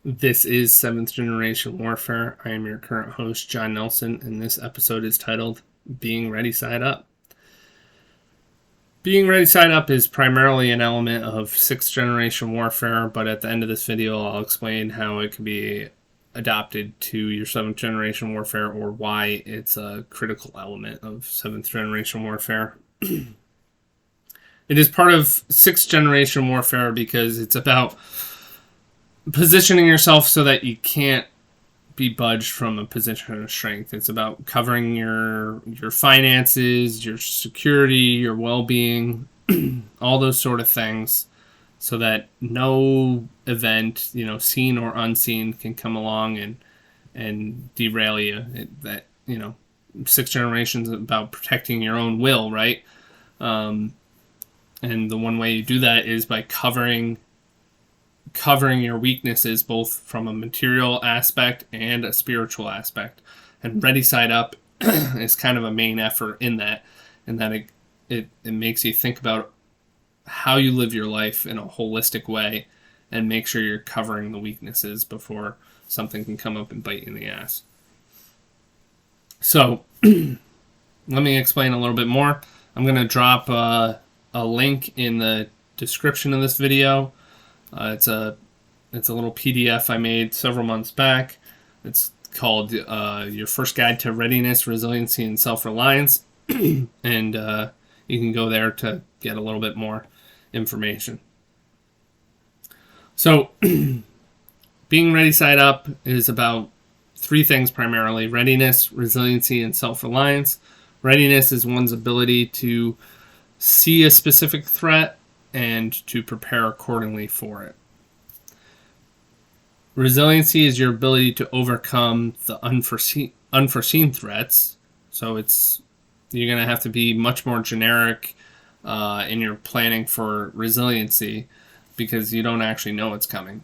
This is Seventh Generation Warfare. I am your current host, John Nelson, and this episode is titled Being Ready Side Up. Being Ready Side Up is primarily an element of Sixth Generation Warfare, but at the end of this video, I'll explain how it can be adopted to your Seventh Generation Warfare or why it's a critical element of Seventh Generation Warfare. It is part of Sixth Generation Warfare because it's about positioning yourself so that you can't be budged from a position of strength. It's about covering your finances, your security, your well-being, all those sort of things, so that no event, seen or unseen, can come along and derail you. Sixth Generation is about protecting your own will, right? And the one way you do that is by covering your weaknesses, both from a material aspect and a spiritual aspect. And Ready Side Up is kind of a main effort in that, and that it makes you think about how you live your life in a holistic way and make sure you're covering the weaknesses before something can come up and bite you in the ass. So let me explain a little bit more. I'm going to drop a link in the description of this video. It's a little PDF I made several months back. It's called Your First Guide to Readiness, Resiliency, and Self-Reliance. And you can go there to get a little bit more information. So being Ready Side Up is about three things primarily: readiness, resiliency, and self-reliance. Readiness is one's ability to see a specific threat and to prepare accordingly for it. Resiliency is your ability to overcome the unforeseen threats. So you're going to have to be much more generic in your planning for resiliency, because you don't actually know what's coming.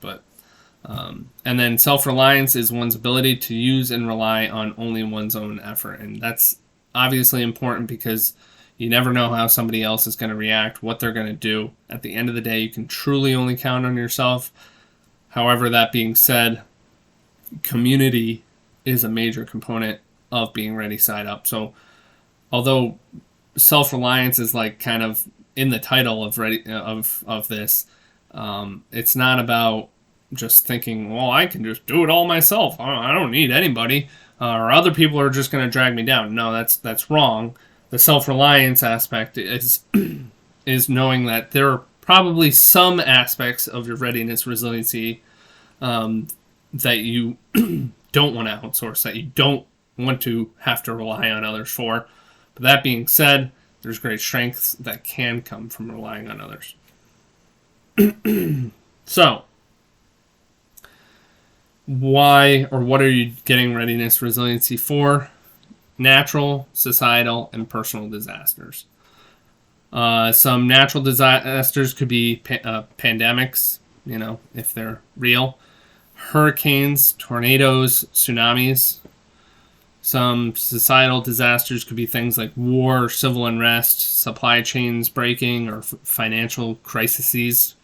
And then self-reliance is one's ability to use and rely on only one's own effort. And that's obviously important because you never know how somebody else is going to react, what they're going to do. At the end of the day, you can truly only count on yourself. However, that being said, community is a major component of being Ready Side Up. So although self-reliance is like kind of in the title of this, it's not about just thinking, well, I can just do it all myself. I don't need anybody, or other people are just going to drag me down. No, that's wrong. The self-reliance aspect is knowing that there are probably some aspects of your readiness, resiliency, that you don't want to outsource, that you don't want to have to rely on others for. But that being said, there's great strengths that can come from relying on others. So, why or what are you getting readiness, resiliency for? Natural, societal, and personal disasters. Some natural disasters could be pandemics, if they're real. Hurricanes, tornadoes, tsunamis. Some societal disasters could be things like war, civil unrest, supply chains breaking, or financial crises.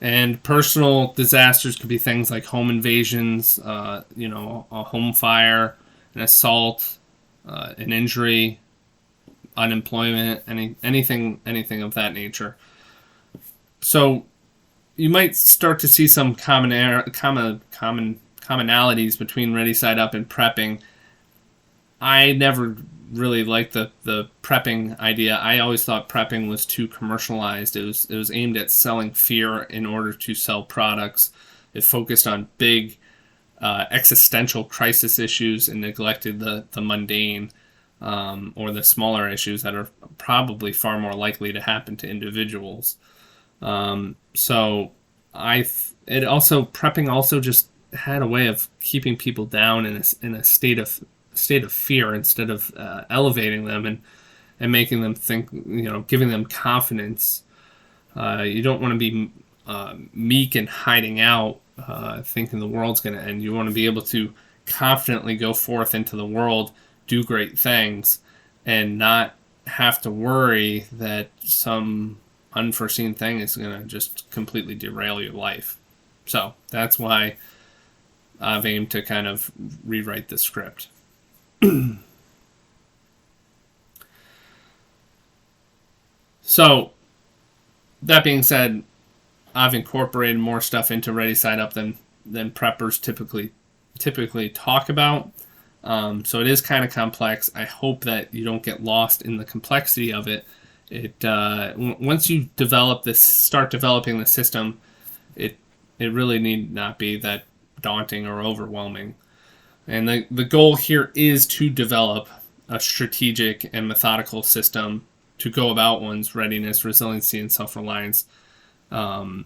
And personal disasters could be things like home invasions, a home fire, an assault, an injury, unemployment, anything of that nature. So you might start to see some commonalities between Ready Side Up and prepping. I never really liked the prepping idea. I always thought prepping was too commercialized. It was aimed at selling fear in order to sell products. It focused on big existential crisis issues and neglected the mundane or the smaller issues that are probably far more likely to happen to individuals. Prepping also just had a way of keeping people down in a state of fear instead of elevating them and making them think, giving them confidence. You don't want to be meek and hiding out, thinking the world's going to end. You want to be able to confidently go forth into the world, do great things, and not have to worry that some unforeseen thing is going to just completely derail your life. So that's why I've aimed to kind of rewrite the script. So that being said, I've incorporated more stuff into ReadySide Up than preppers typically talk about. So it is kind of complex. I hope that you don't get lost in the complexity of it. Once you start developing the system, it really need not be that daunting or overwhelming. And the goal here is to develop a strategic and methodical system to go about one's readiness, resiliency, and self-reliance, so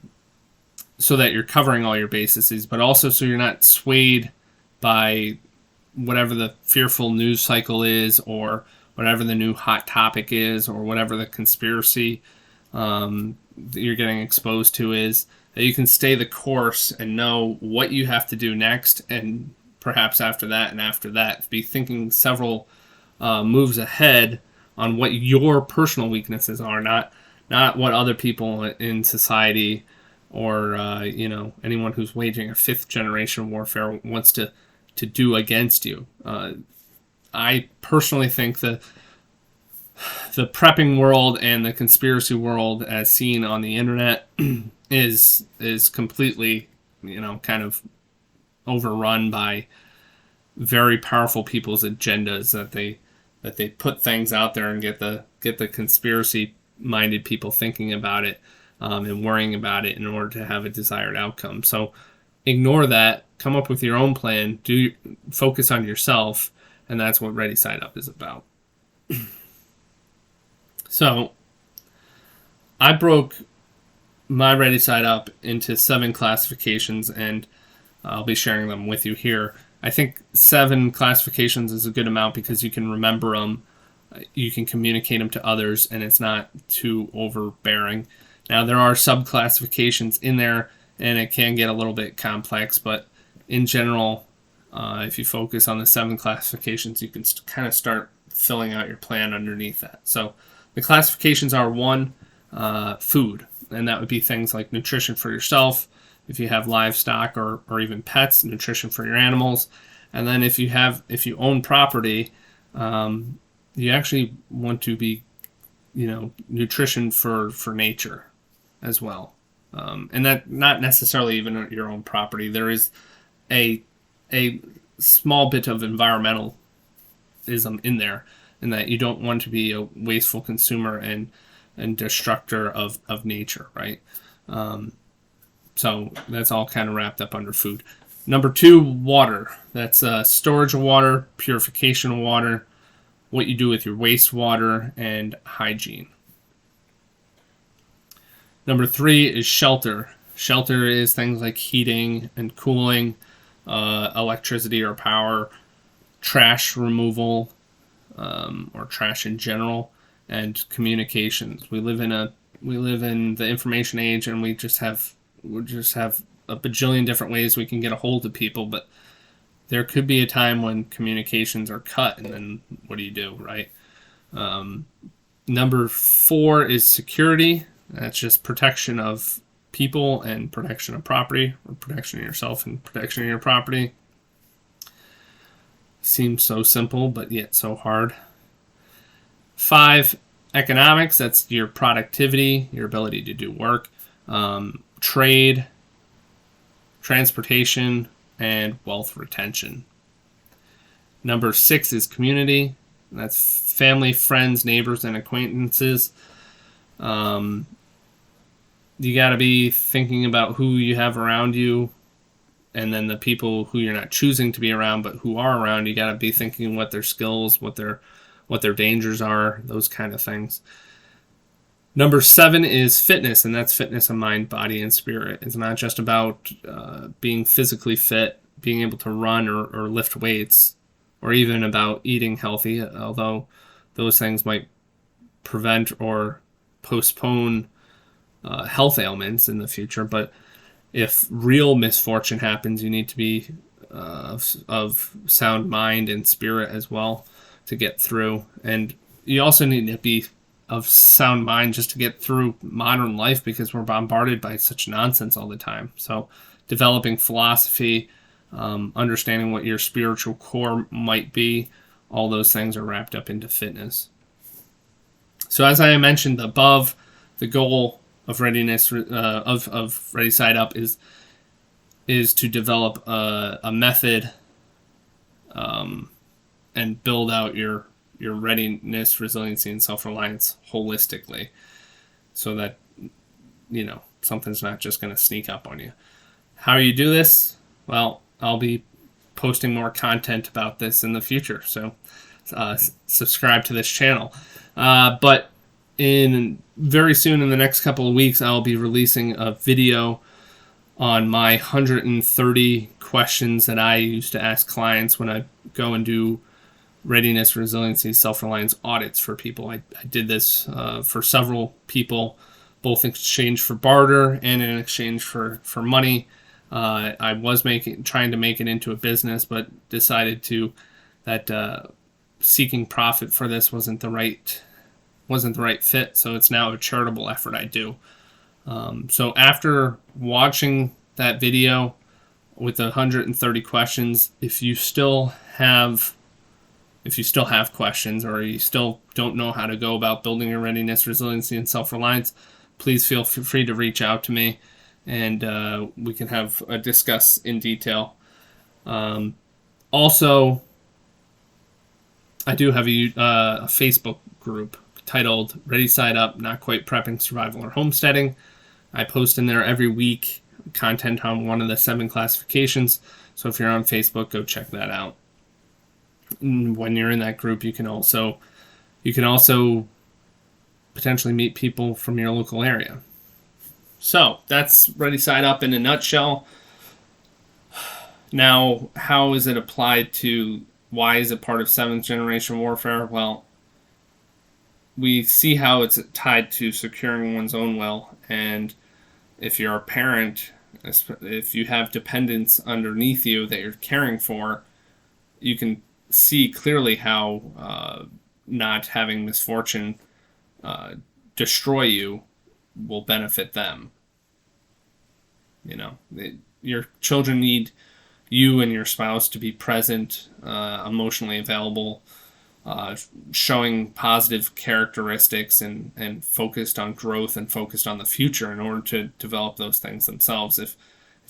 that you're covering all your bases, but also so you're not swayed by whatever the fearful news cycle is, or whatever the new hot topic is, or whatever the conspiracy that you're getting exposed to is, that you can stay the course and know what you have to do next, and perhaps after that, be thinking several moves ahead on what your personal weaknesses are, not what other people in society or anyone who's waging a fifth generation warfare wants to do against you. I personally think that the prepping world and the conspiracy world, as seen on the internet, is completely, kind of overrun by very powerful people's agendas that they put things out there and get the conspiracy minded people thinking about it and worrying about it in order to have a desired outcome. So ignore that, come up with your own plan, focus on yourself, and that's what ReadySide Up is about. So I broke my ReadySide Up into 7 classifications, and I'll be sharing them with you here. I think 7 classifications is a good amount because you can remember them, you can communicate them to others, and it's not too overbearing. Now, there are sub-classifications in there, and it can get a little bit complex, but in general, if you focus on the 7 classifications, you can kind of start filling out your plan underneath that. So the classifications are 1, food, and that would be things like nutrition for yourself, if you have livestock or even pets, nutrition for your animals. And then if you own property, you actually want to be, nutrition for nature as well. And that not necessarily even your own property. There is a small bit of environmentalism in there, in that you don't want to be a wasteful consumer and destructor of nature, right? So that's all kind of wrapped up under food. Number 2, water. That's storage of water, purification of water, what you do with your wastewater, and hygiene. Number 3 is shelter. Shelter is things like heating and cooling, electricity or power, trash removal, or trash in general, and communications. We live in the information age, and we just have a bajillion different ways we can get a hold of people, but there could be a time when communications are cut, and then what do you do, right? Number 4 is security. That's just protection of people and protection of property, or protection of yourself and protection of your property. Seems so simple, but yet so hard. 5, economics. That's your productivity, your ability to do work. Trade, transportation, and wealth retention. Number 6 is community. That's family, friends, neighbors, and acquaintances. You got to be thinking about who you have around you, and then the people who you're not choosing to be around, but who are around. You got to be thinking what their skills, what their dangers are, those kind of things. Number 7 is fitness, and that's fitness of mind, body, and spirit. It's not just about being physically fit, being able to run or lift weights, or even about eating healthy, although those things might prevent or postpone health ailments in the future. But if real misfortune happens, you need to be of sound mind and spirit as well to get through. And you also need to be of sound mind just to get through modern life, because we're bombarded by such nonsense all the time. So developing philosophy, understanding what your spiritual core might be. All those things are wrapped up into fitness. So as I mentioned above, the goal of readiness of ReadySide Up is to develop a method and build out your readiness, resiliency, and self-reliance holistically, so that something's not just going to sneak up on you. How you do this? Well, I'll be posting more content about this in the future, so subscribe to this channel. But very soon, in the next couple of weeks, I'll be releasing a video on my 130 questions that I used to ask clients when I go and do readiness, resiliency, self-reliance audits for people. I did this for several people, both in exchange for barter and in exchange for money. I was trying to make it into a business, but decided that seeking profit for this wasn't the right fit. So it's now a charitable effort I do. So after watching that video with the 130 questions, if you still have questions, or you still don't know how to go about building your readiness, resiliency, and self-reliance, please feel free to reach out to me, and we can have a discuss in detail. Also, I do have a Facebook group titled ReadySide Up, Not Quite Prepping, Survival, or Homesteading. I post in there every week content on one of the 7 classifications. So if you're on Facebook, go check that out. And when you're in that group, you can also potentially meet people from your local area. So that's ReadySide Up in a nutshell. Now, how is it applied to? Why is it part of 7th generation warfare? Well, we see how it's tied to securing one's own will. And if you're a parent, if you have dependents underneath you that you're caring for, you can see clearly how not having misfortune destroy you will benefit them. Your children need you and your spouse to be present, emotionally available, showing positive characteristics and focused on growth and focused on the future in order to develop those things themselves. If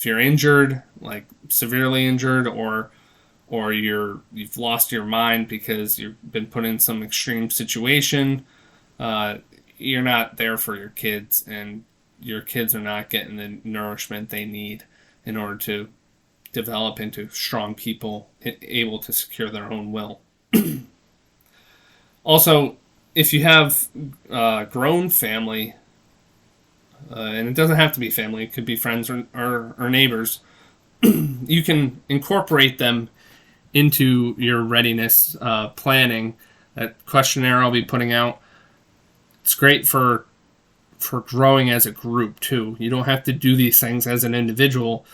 you're injured, like severely injured, or you've lost your mind because you've been put in some extreme situation, you're not there for your kids, and your kids are not getting the nourishment they need in order to develop into strong people able to secure their own will. Also, if you have a grown family, and it doesn't have to be family, it could be friends or neighbors, you can incorporate them into your readiness planning. That questionnaire I'll be putting out, it's great for growing as a group too. You don't have to do these things as an individual.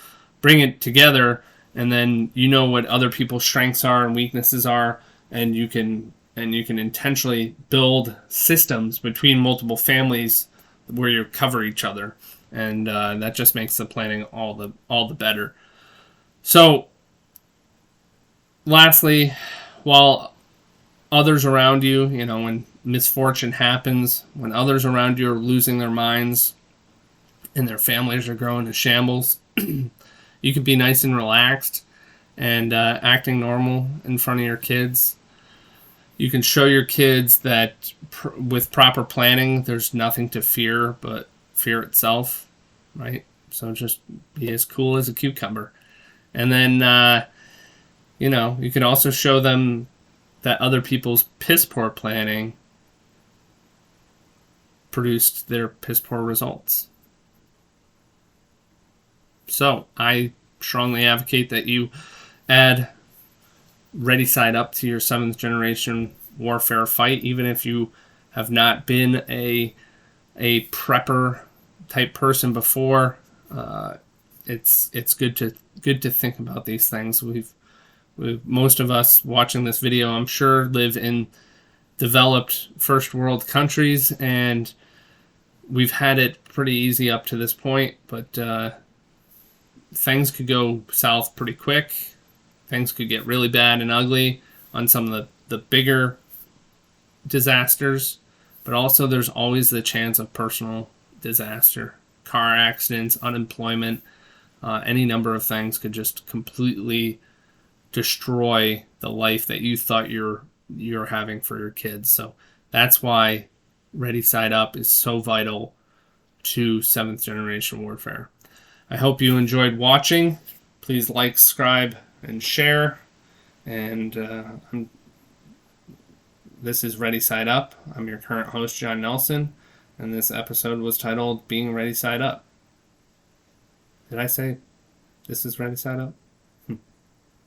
Bring it together, and then you know what other people's strengths are and weaknesses are, and you can intentionally build systems between multiple families where you cover each other, and that just makes the planning all the better. So, lastly, while others around you, when misfortune happens, when others around you are losing their minds and their families are growing to shambles, you can be nice and relaxed and acting normal in front of your kids. You can show your kids that with proper planning, there's nothing to fear but fear itself, right? So just be as cool as a cucumber. And then, you can also show them that other people's piss poor planning produced their piss poor results. So I strongly advocate that you add ReadySide Up to your 7th generation warfare fight, even if you have not been a prepper type person before. It's good to think about these things. We've most of us watching this video, I'm sure, live in developed first world countries, and we've had it pretty easy up to this point, but things could go south pretty quick. Things could get really bad and ugly on some of the bigger disasters, but also there's always the chance of personal disaster, car accidents, unemployment, any number of things could just completely destroy the life that you thought you're having for your kids. So that's why ReadySide Up is so vital to seventh generation warfare. I hope you enjoyed watching. Please like, subscribe, and share. And this is ReadySide Up. I'm your current host, John Nelson, and this episode was titled Being ReadySide Up. Did I say this is ReadySide Up?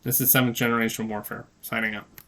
This is seventh generation warfare. Signing out.